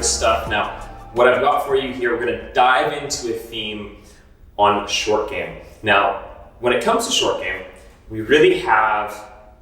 practice stuff. Now, what I've got for you here, we're gonna dive into a theme on short game. Now, when it comes to short game, we really have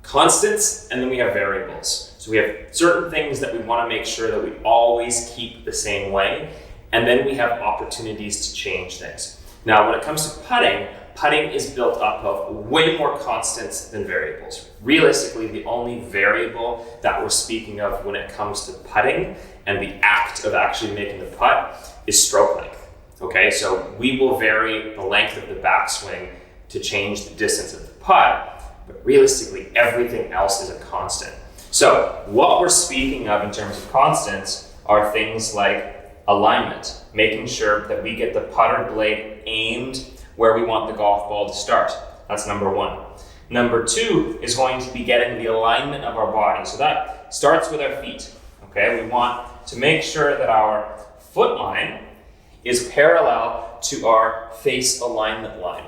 constants and then we have variables. So we have certain things that we want to make sure that we always keep the same way, and then we have opportunities to change things. Now, when it comes to putting, putting is built up of way more constants than variables. Realistically, the only variable that we're speaking of when it comes to putting and the act of actually making the putt is stroke length. Okay, so we will vary the length of the backswing to change the distance of the putt, but realistically, everything else is a constant. So what we're speaking of in terms of constants are things like alignment, making sure that we get the putter blade aimed where we want the golf ball to start. That's number one. Number two is going to be getting the alignment of our body. So that starts with our feet. Okay, we want to make sure that our foot line is parallel to our face alignment line.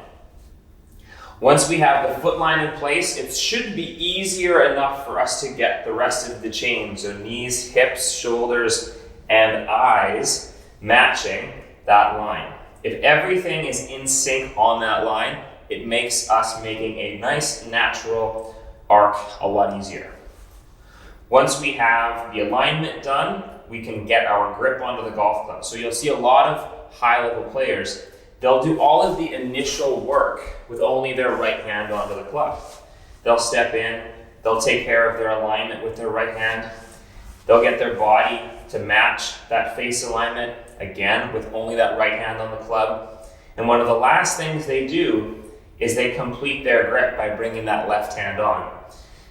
Once we have the foot line in place, it should be easier enough for us to get the rest of the chain. So knees, hips, shoulders, and eyes matching that line. If everything is in sync on that line, it makes us making a nice natural arc a lot easier. Once we have the alignment done, we can get our grip onto the golf club. So you'll see a lot of high-level players, they'll do all of the initial work with only their right hand onto the club. They'll step in, they'll take care of their alignment with their right hand, they'll get their body to match that face alignment, again, with only that right hand on the club. And one of the last things they do is they complete their grip by bringing that left hand on.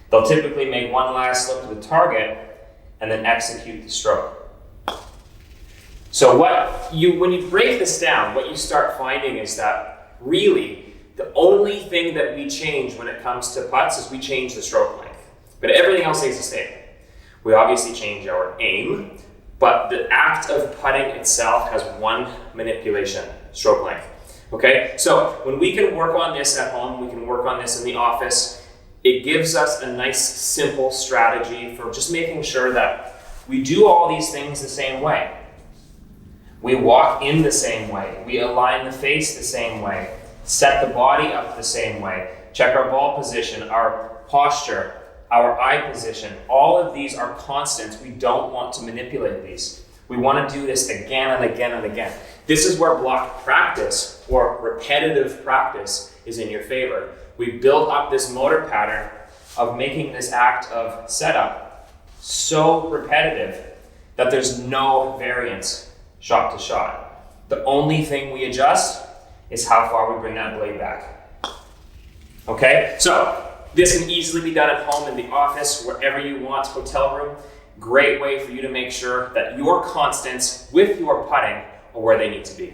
They'll typically make one last look to the target and then execute the stroke. So when you break this down, what you start finding is that really the only thing that we change when it comes to putts is we change the stroke length, but everything else stays the same. We obviously change our aim, but the act of putting itself has one manipulation, stroke length. Okay, so when we can work on this at home, we can work on this in the office, it gives us a nice simple strategy for just making sure that we do all these things the same way. We walk in the same way, we align the face the same way, set the body up the same way, check our ball position, our posture, our eye position. All of these are constants. We don't want to manipulate these. We want to do this again and again and again. This is where block practice or repetitive practice is in your favor. We build up this motor pattern of making this act of setup so repetitive that there's no variance shot to shot. The only thing we adjust is how far we bring that blade back. Okay, so this can easily be done at home, in the office, wherever you want, hotel room. Great way for you to make sure that your constants with your putting are where they need to be.